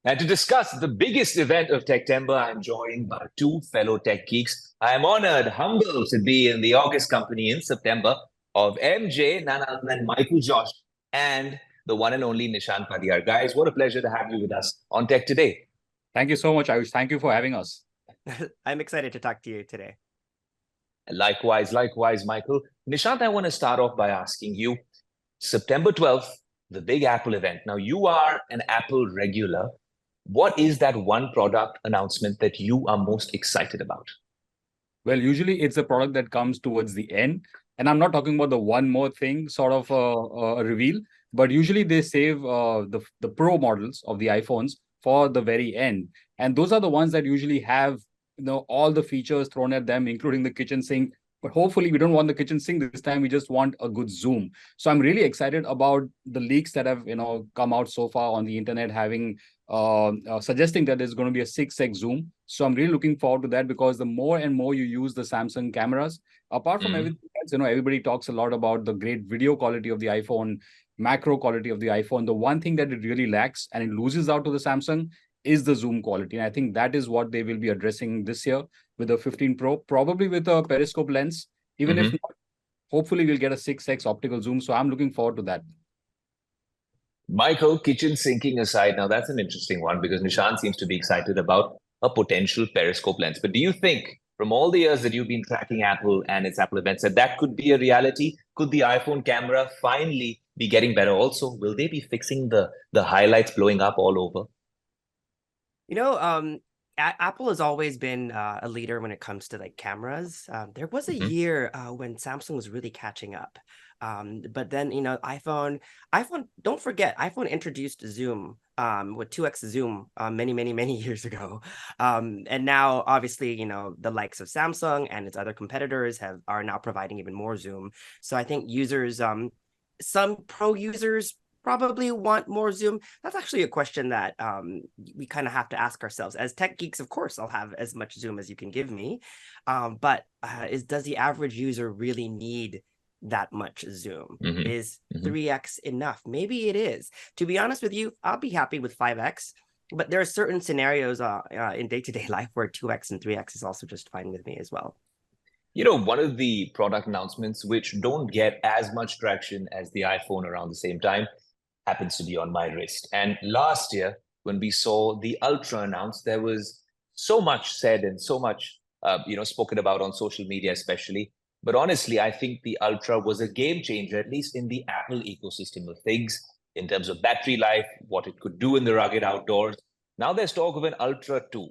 And to discuss the biggest event of Techtember, I'm joined by two fellow tech geeks. I am honored, humbled to be in the August company in September of MJ, none other than Michael Josh, and the one and only Nishant Padhiar. Guys, what a pleasure to have you with us on Tech Today. Thank you so much, Aayush. Thank you for having us. I'm excited to talk to you today. Likewise, Michael. Nishant, I want to start off by asking you, September 12th, the big Apple event. Now, you are an Apple regular. What is that one product announcement that you are most excited about? Well, usually it's a product that comes towards the end. And I'm not talking about the one more thing sort of a reveal, but usually they save the Pro models of the iPhones for the very end. And those are the ones that usually have all the features thrown at them, including the kitchen sink. But hopefully we don't want the kitchen sink this time. We just want a good zoom. So I'm really excited about the leaks that have come out so far on the internet, having suggesting that there's going to be a 6x zoom. So I'm really looking forward to that, because the more and more you use the Samsung cameras, apart from everything else, everybody talks a lot about the great video quality of the iPhone, macro quality of the iPhone. The one thing that it really lacks and it loses out to the Samsung is the zoom quality. And I think that is what they will be addressing this year with the 15 Pro, probably with a periscope lens. Even if not, hopefully we'll get a 6x optical zoom. So I'm looking forward to that. Michael, kitchen sinking aside, now that's an interesting one because Nishant seems to be excited about a potential periscope lens. But do you think, from all the years that you've been tracking Apple and its Apple events, that could be a reality? Could the iPhone camera finally be getting better? Also, will they be fixing the highlights blowing up all over? Apple has always been a leader when it comes to like cameras. There was a year when Samsung was really catching up. But then, iPhone, don't forget, iPhone introduced Zoom with 2x Zoom many years ago. And now, obviously, the likes of Samsung and its other competitors are now providing even more Zoom. So I think users, some Pro users probably want more zoom. That's actually a question that we kind of have to ask ourselves. As tech geeks, of course, I'll have as much zoom as you can give me. But does the average user really need that much zoom? Is 3x enough? Maybe it is. To be honest with you, I'll be happy with 5x. But there are certain scenarios in day-to-day life where 2x and 3x is also just fine with me as well. One of the product announcements which don't get as much traction as the iPhone around the same time happens to be on my wrist. And last year, when we saw the Ultra announced, there was so much said and so much, spoken about on social media, especially. But honestly, I think the Ultra was a game changer, at least in the Apple ecosystem of things, in terms of battery life, what it could do in the rugged outdoors. Now there's talk of an Ultra 2.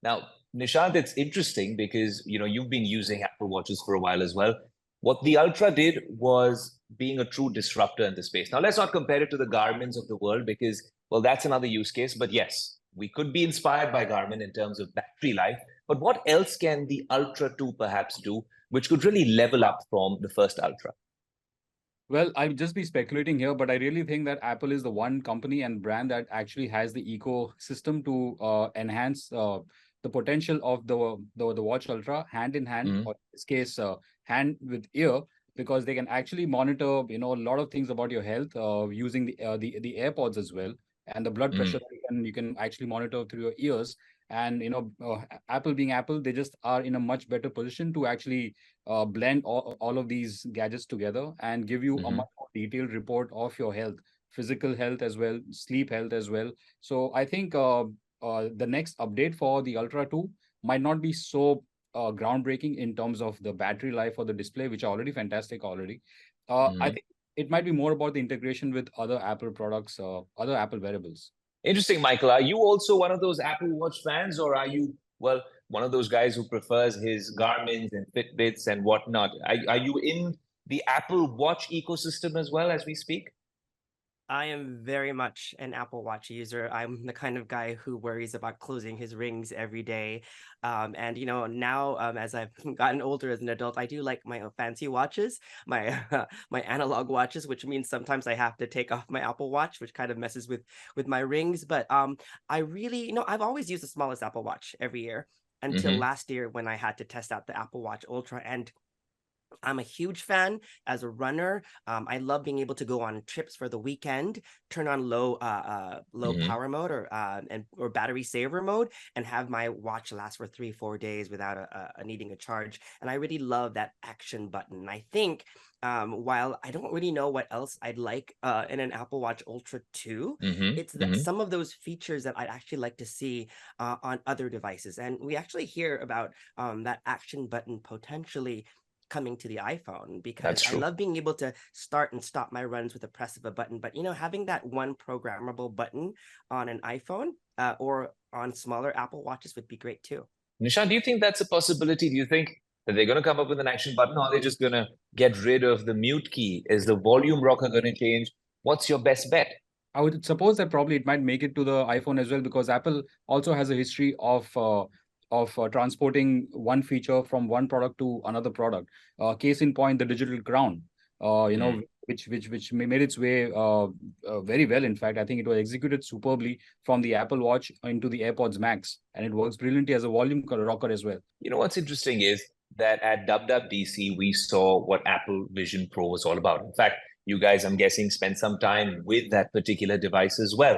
Now, Nishant, it's interesting because, you've been using Apple Watches for a while as well. What the Ultra did was being a true disruptor in the space. Now, let's not compare it to the Garmin's of the world because, well, that's another use case. But yes, we could be inspired by Garmin in terms of battery life. But what else can the Ultra 2 perhaps do, which could really level up from the first Ultra? Well, I'd just be speculating here, but I really think that Apple is the one company and brand that actually has the ecosystem to enhance the potential of the Watch Ultra hand in hand, or in this case, hand with ear, because they can actually monitor, a lot of things about your health using the AirPods as well, and the blood pressure you can actually monitor through your ears. And Apple being Apple, they just are in a much better position to actually blend all of these gadgets together and give you a much more detailed report of your health, physical health as well, sleep health as well. So I think the next update for the Ultra 2 might not be so groundbreaking in terms of the battery life or the display, which are already fantastic already. I think it might be more about the integration with other Apple products, other Apple wearables. Interesting, Michael. Are you also one of those Apple Watch fans, or are you, well, one of those guys who prefers his Garmin's and Fitbits and whatnot? Are you in the Apple Watch ecosystem as well as we speak? I am very much an Apple Watch user. I'm the kind of guy who worries about closing his rings every day. And now as I've gotten older as an adult, I do like my fancy watches, my my analog watches, which means sometimes I have to take off my Apple Watch, which kind of messes with my rings. But I really, I've always used the smallest Apple Watch every year until last year when I had to test out the Apple Watch Ultra. And I'm a huge fan as a runner. I love being able to go on trips for the weekend, turn on low power mode or battery saver mode, and have my watch last for 3-4 days without needing a charge. And I really love that action button. I think while I don't really know what else I'd like in an Apple Watch Ultra 2, it's that some of those features that I'd actually like to see on other devices. And we actually hear about that action button potentially coming to the iPhone, because That's I true. love being able to start and stop my runs with the press of a button. But having that one programmable button on an iPhone or on smaller Apple Watches would be great too. Nishant, do you think that's a possibility? Do you think that they're going to come up with an action button, or are they just going to get rid of the mute key? Is the volume rocker going to change? What's your best bet? I would suppose that probably it might make it to the iPhone as well, because Apple also has a history of transporting one feature from one product to another product. Case in point, the digital crown, which made its way very well. In fact, I think it was executed superbly from the Apple Watch into the AirPods Max, and it works brilliantly as a volume rocker as well. You know, what's interesting is that at WWDC, we saw what Apple Vision Pro was all about. In fact, you guys, I'm guessing, spent some time with that particular device as well.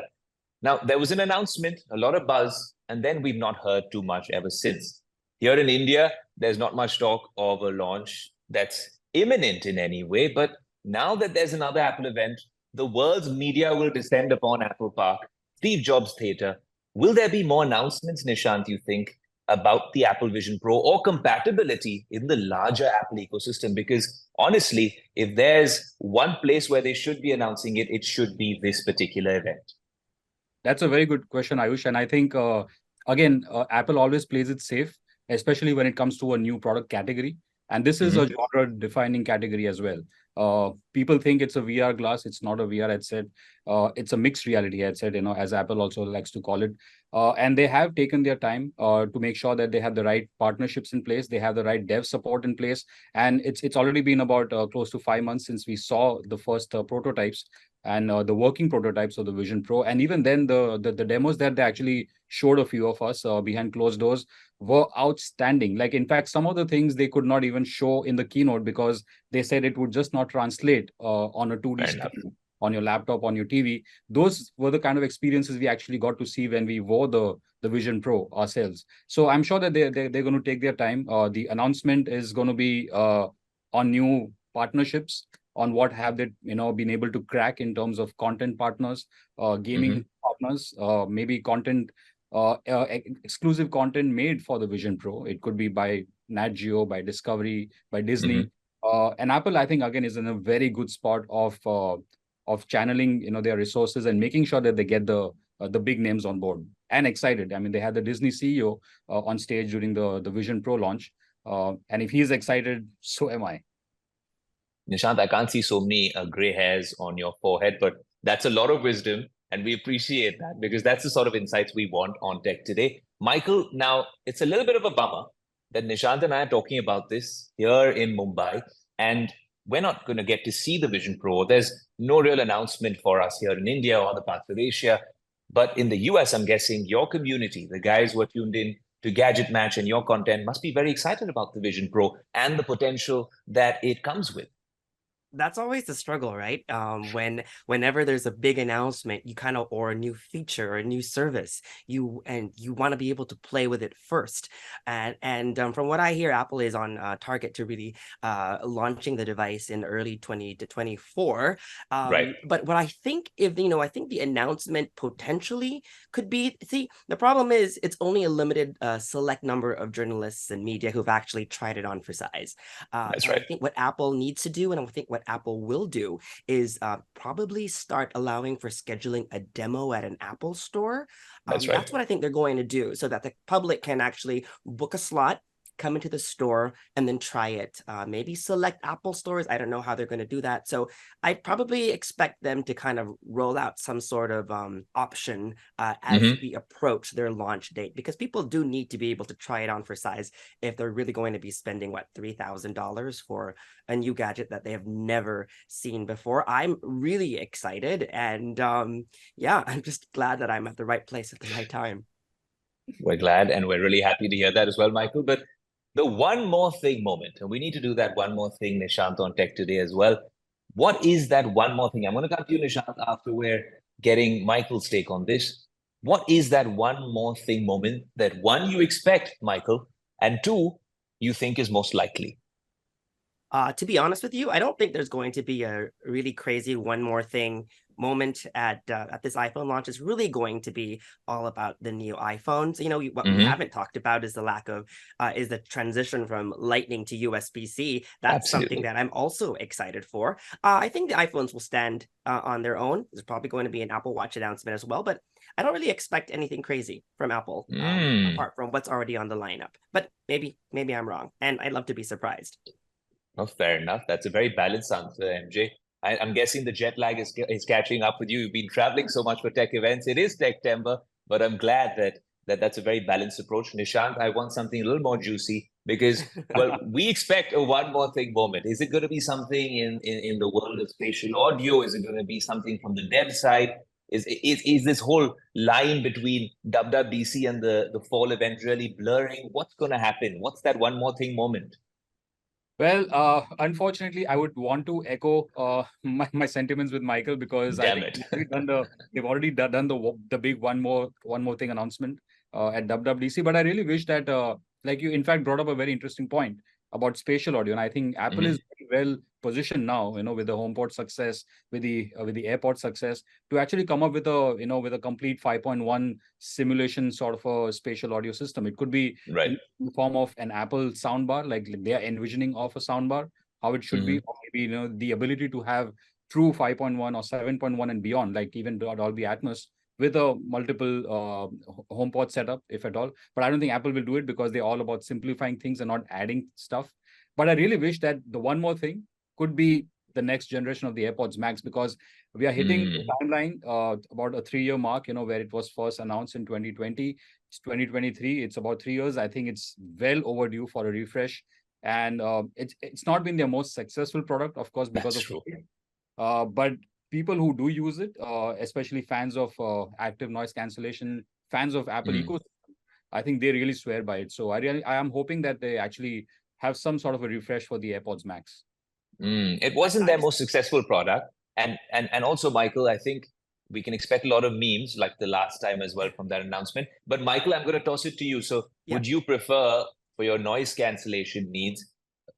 Now, there was an announcement, a lot of buzz, and then we've not heard too much ever since. Here in India, there's not much talk of a launch that's imminent in any way, but now that there's another Apple event, the world's media will descend upon Apple Park, Steve Jobs Theatre. Will there be more announcements, Nishant, you think, about the Apple Vision Pro or compatibility in the larger Apple ecosystem? Because honestly, if there's one place where they should be announcing it, it should be this particular event. That's a very good question, Ayush. And I think, again, Apple always plays it safe, especially when it comes to a new product category. And this is a genre-defining category as well. People think it's a VR glass. It's not a VR headset. It's a mixed reality headset, as Apple also likes to call it. And they have taken their time to make sure that they have the right partnerships in place. They have the right dev support in place. And it's already been about close to 5 months since we saw the first prototypes and the working prototypes of the Vision Pro. And even then, the demos that they actually showed a few of us behind closed doors were outstanding. Like, in fact, some of the things they could not even show in the keynote because they said it would just not translate on a 2D screen, on your laptop, on your TV. Those were the kind of experiences we actually got to see when we wore the Vision Pro ourselves. So I'm sure that they're going to take their time. The announcement is going to be on new partnerships, on what have they been able to crack in terms of content partners, gaming partners, maybe content, exclusive content made for the Vision Pro. It could be by Nat Geo, by Discovery, by Disney. And Apple, I think, again, is in a very good spot of channeling their resources and making sure that they get the big names on board and excited. I mean, they had the Disney CEO on stage during the Vision Pro launch. And if he's excited, so am I. Nishant, I can't see so many gray hairs on your forehead, but that's a lot of wisdom, and we appreciate that because that's the sort of insights we want on tech today. Michael, now it's a little bit of a bummer that Nishant and I are talking about this here in Mumbai, and we're not going to get to see the Vision Pro. There's no real announcement for us here in India or other parts of Asia. But in the US, I'm guessing your community, the guys who are tuned in to Gadget Match and your content, must be very excited about the Vision Pro and the potential that it comes with. That's always the struggle, right? Whenever there's a big announcement, or a new feature or a new service, you want to be able to play with it first. And from what I hear, Apple is on target to really launching the device in early 2024. Right. But what I think, I think the announcement potentially could be. See, the problem is it's only a limited select number of journalists and media who've actually tried it on for size. That's right. I think what Apple needs to do, and I think what Apple will do, is probably start allowing for scheduling a demo at an Apple store. That's right. That's what I think they're going to do, so that the public can actually book a slot, come into the store, and then try it. Maybe select Apple stores. I don't know how they're going to do that. So I probably expect them to kind of roll out some sort of option as we approach their launch date, because people do need to be able to try it on for size if they're really going to be spending, $3,000 for a new gadget that they have never seen before. I'm really excited. And I'm just glad that I'm at the right place at the right time. We're glad, and we're really happy to hear that as well, Michael. But the one more thing moment, and we need to do that one more thing, Nishant, on Tech Today as well. What is that one more thing? I'm going to come to you, Nishant, after we're getting Michael's take on this. What is that one more thing moment that one, you expect, Michael, and two, you think is most likely? To be honest with you, I don't think there's going to be a really crazy one more thing moment at this iPhone launch. Is really going to be all about the new iPhones. You know, what we haven't talked about is the lack of is the transition from Lightning to USB-C. That's something that I'm also excited for. I think the iPhones will stand on their own. There's probably going to be an Apple Watch announcement as well, but I don't really expect anything crazy from Apple apart from what's already on the lineup. But maybe I'm wrong, and I'd love to be surprised. Oh, fair enough. That's a very balanced answer, MJ. I'm guessing the jet lag is catching up with you. You've been traveling so much for tech events. It is Techtember, but I'm glad that's a very balanced approach. Nishant, I want something a little more juicy because, well, we expect a one more thing moment. Is it going to be something in the world of spatial audio? Is it going to be something from the dev side? Is this whole line between WWDC and the fall event really blurring? What's going to happen? What's that one more thing moment? Well, unfortunately, I would want to echo my sentiments with Michael because I think they've already done the big one more thing announcement at WWDC. But I really wish that like you in fact brought up a very interesting point about spatial audio, and I think Apple is very well positioned now, with the HomePod success, with the AirPod success, to actually come up with a complete 5.1 simulation sort of a spatial audio system. It could be in the form of an Apple soundbar, like they are envisioning of a soundbar, how it should be, or maybe the ability to have true 5.1 or 7.1 and beyond, like even Dolby Atmos with a multiple HomePod setup, if at all. But I don't think Apple will do it because they're all about simplifying things and not adding stuff. But I really wish that the one more thing could be the next generation of the AirPods Max, because we are hitting the timeline about a 3-year mark, where it was first announced in 2020. It's 2023. It's about 3 years. I think it's well overdue for a refresh. And it's not been their most successful product, of course, because but people who do use it, especially fans of active noise cancellation, fans of Apple ecosystem, I think they really swear by it. So I am hoping that they actually have some sort of a refresh for the AirPods Max. It wasn't their most successful product. And also, Michael, I think we can expect a lot of memes like the last time as well from that announcement. But Michael, I'm going to toss it to you. So would you prefer, for your noise cancellation needs,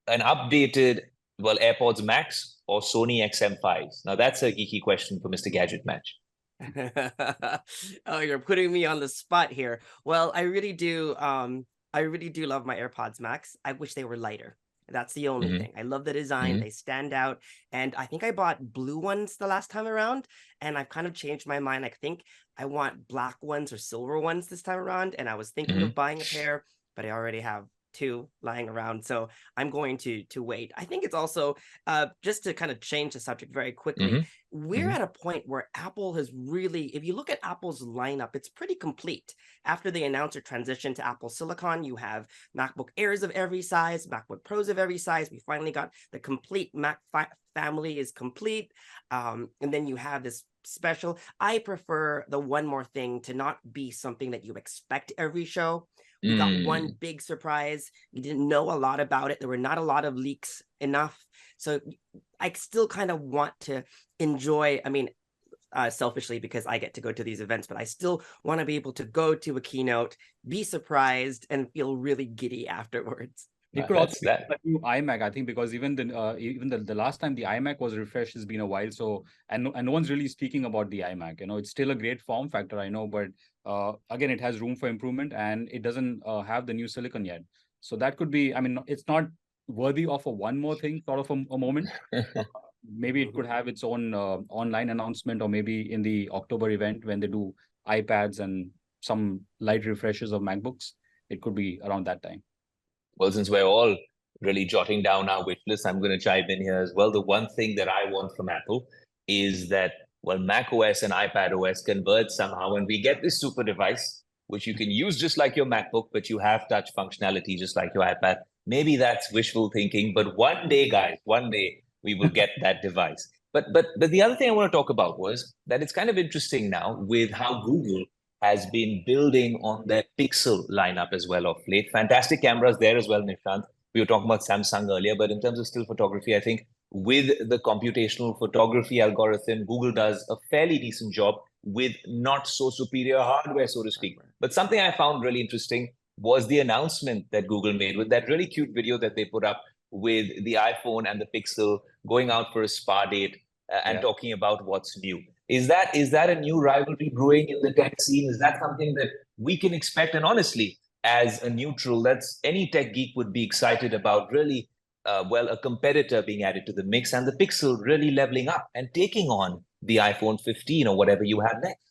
an updated, AirPods Max or Sony XM5s? Now, that's a geeky question for Mr. Gadget Match. Oh, you're putting me on the spot here. Well, I really do love my AirPods Max. I wish they were lighter. That's the only thing. I love the design. They stand out. And I think I bought blue ones the last time around, and I've kind of changed my mind. I think I want black ones or silver ones this time around. And I was thinking of buying a pair, but I already have 2 lying around, so I'm going to wait. I think it's also just to kind of change the subject very quickly, we're at a point where Apple has really, if you look at Apple's lineup, it's pretty complete. After they announced their transition to Apple Silicon, you have MacBook Airs of every size, MacBook Pros of every size. We finally got the complete Mac family is complete, and then you have this special. I prefer the one more thing to not be something that you expect every show. We got one big surprise. We didn't know a lot about it. There were not a lot of leaks enough. So I still kind of want to enjoy, selfishly, because I get to go to these events, but I still want to be able to go to a keynote, be surprised, and feel really giddy afterwards. It could also be a new iMac, I think, because even the last time the iMac was refreshed has been a while. So and no one's really speaking about the iMac. It's still a great form factor, I know, but again, it has room for improvement, and it doesn't have the new silicon yet. So that could be. It's not worthy of a one more thing sort of a moment. Maybe it could have its own online announcement, or maybe in the October event when they do iPads and some light refreshes of MacBooks. It could be around that time. Well, since we're all really jotting down our wish list, I'm going to chime in here as well. The one thing that I want from Apple is that, Mac OS and iPad OS converge somehow, and we get this super device, which you can use just like your MacBook, but you have touch functionality just like your iPad. Maybe that's wishful thinking, but one day, guys, we will get that device. But the other thing I want to talk about was that it's kind of interesting now with how Google has been building on their Pixel lineup as well of late. Fantastic cameras there as well, Nishant. We were talking about Samsung earlier, but in terms of still photography, I think with the computational photography algorithm, Google does a fairly decent job with not so superior hardware, so to speak. But something I found really interesting was the announcement that Google made with that really cute video that they put up with the iPhone and the Pixel going out for a spa date and talking about what's new. Is that a new rivalry brewing in the tech scene? Is that something that we can expect? And honestly, as a neutral, that's any tech geek would be excited about really, a competitor being added to the mix and the Pixel really leveling up and taking on the iPhone 15 or whatever you have next.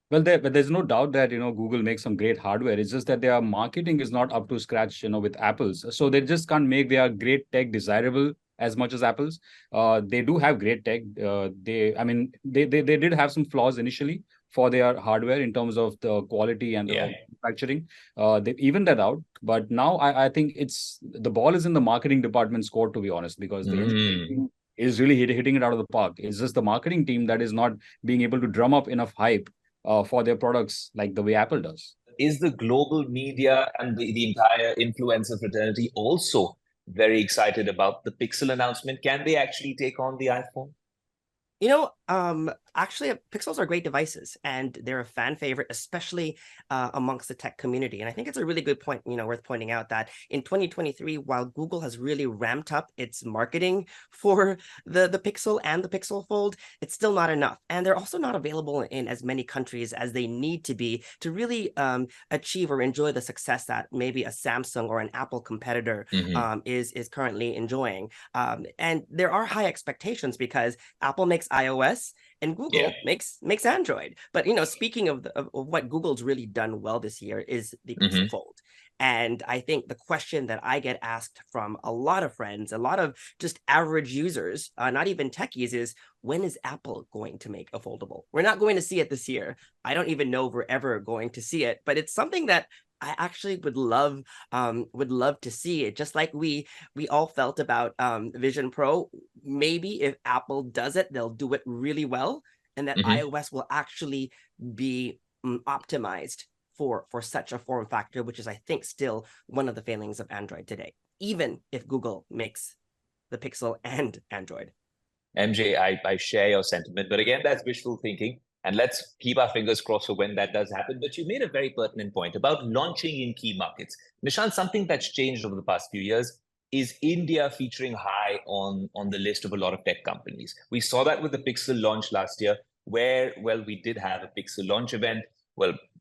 Well, but there's no doubt that Google makes some great hardware. It's just that their marketing is not up to scratch, with Apple's. So they just can't make their great tech desirable as much as Apple's. They do have great tech. They did have some flaws initially for their hardware in terms of the quality and the manufacturing. They evened that out, but now I think the ball is in the marketing department's court, to be honest, because the engineering team is really hitting it out of the park. It's just the marketing team that is not being able to drum up enough hype for their products like the way Apple does. Is the global media and the entire influencer fraternity also very excited about the Pixel announcement? Can they actually take on the iPhone? Actually, Pixels are great devices, and they're a fan favorite, especially amongst the tech community. And I think it's a really good point, worth pointing out that in 2023, while Google has really ramped up its marketing for the Pixel and the Pixel Fold, it's still not enough. And they're also not available in as many countries as they need to be to really achieve or enjoy the success that maybe a Samsung or an Apple competitor is currently enjoying. And there are high expectations because Apple makes iOS and Google makes Android. But speaking of what Google's really done well this year is the Pixel Fold. And I think the question that I get asked from a lot of friends, a lot of just average users, not even techies, is when is Apple going to make a foldable? We're not going to see it this year. I don't even know if we're ever going to see it, but it's something that I actually would love to see it, just like we all felt about Vision Pro. Maybe if Apple does it, they'll do it really well, and that iOS will actually be optimized for such a form factor, which is, I think, still one of the failings of Android today, even if Google makes the Pixel and Android. MJ, I share your sentiment, but again, that's wishful thinking. And let's keep our fingers crossed for when that does happen. But you made a very pertinent point about launching in key markets. Nishant, something that's changed over the past few years is India featuring high on the list of a lot of tech companies. We saw that with the Pixel launch last year, where, we did have a Pixel launch event,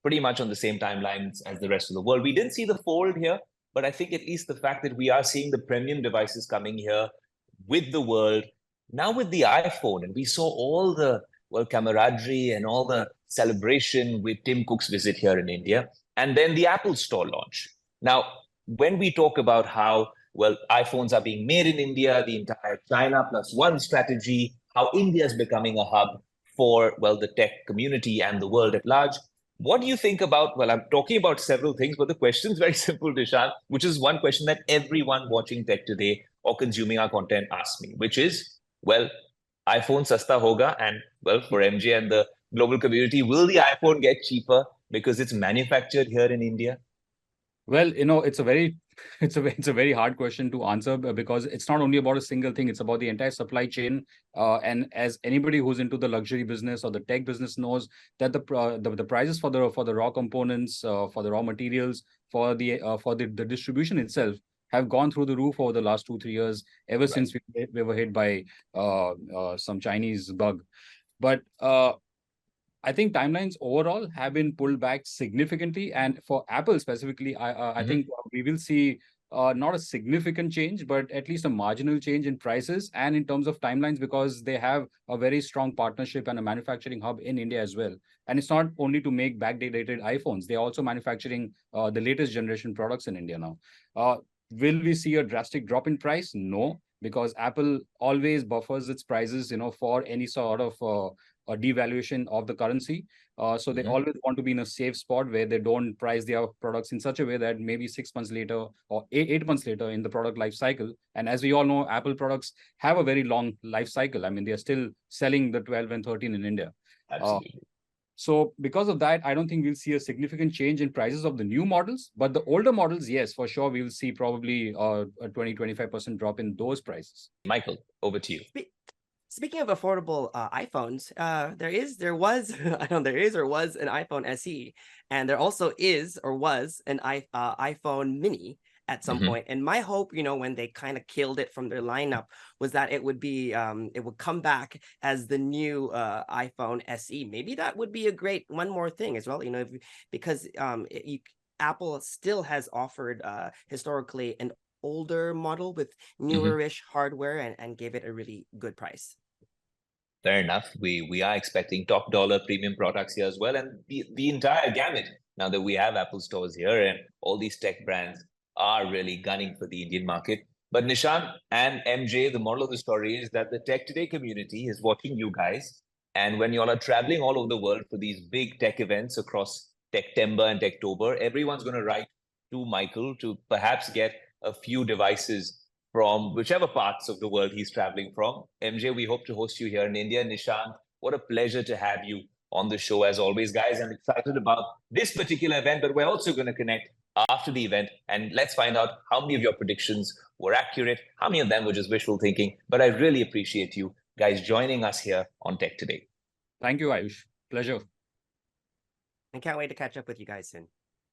pretty much on the same timelines as the rest of the world. We didn't see the Fold here, but I think at least the fact that we are seeing the premium devices coming here with the world, now with the iPhone, and we saw all the camaraderie and all the celebration with Tim Cook's visit here in India, and then the Apple Store launch. Now, when we talk about how, iPhones are being made in India, the entire China plus one strategy, how India is becoming a hub for, the tech community and the world at large, what do you think about, I'm talking about several things, but the question is very simple, Nishant, which is one question that everyone watching tech today or consuming our content asks me, which is, iPhone sasta hoga, and for MJ and the global community, will the iPhone get cheaper because it's manufactured here in India? Well, it's a very hard question to answer because it's not only about a single thing; it's about the entire supply chain. And as anybody who's into the luxury business or the tech business knows, that the prices for the raw components, for the raw materials, for the distribution itself have gone through the roof over the last 2-3 years, ever since we were hit by some Chinese bug. But I think timelines overall have been pulled back significantly. And for Apple specifically, I think we will see not a significant change, but at least a marginal change in prices and in terms of timelines, because they have a very strong partnership and a manufacturing hub in India as well. And it's not only to make backdated iPhones, they're also manufacturing the latest generation products in India now. Will we see a drastic drop in price? No, because Apple always buffers its prices, for any sort of a devaluation of the currency. So they always want to be in a safe spot where they don't price their products in such a way that maybe 6 months later or 8 months later in the product life cycle. And as we all know, Apple products have a very long life cycle. I mean, they're still selling the 12 and 13 in India. Absolutely. So because of that, I don't think we'll see a significant change in prices of the new models. But the older models, yes, for sure, we will see probably a 20-25% drop in those prices. Michael, over to you. Speaking of affordable iPhones, there was or was an iPhone SE, and there also is or was an iPhone Mini at some point. And my hope, when they kind of killed it from their lineup, was that it would come back as the new iPhone SE. Maybe that would be a great one more thing as well, because Apple still has offered historically an older model with newer-ish hardware and gave it a really good price. Fair enough. We are expecting top dollar premium products here as well, and the entire gamut. Now that we have Apple stores here and all these tech brands are really gunning for the Indian market. But Nishant and MJ, the moral of the story is that the Tech Today community is watching you guys. And when you all are traveling all over the world for these big tech events across Techtember and Techtober, everyone's going to write to Michael to perhaps get a few devices from whichever parts of the world he's traveling from. MJ, we hope to host you here in India. Nishant, what a pleasure to have you on the show as always, guys. I'm excited about this particular event, but we're also going to connect after the event and let's find out how many of your predictions were accurate, how many of them were just wishful thinking. But I really appreciate you guys joining us here on Tech Today. Thank you, Aayush. Pleasure. I can't wait to catch up with you guys soon.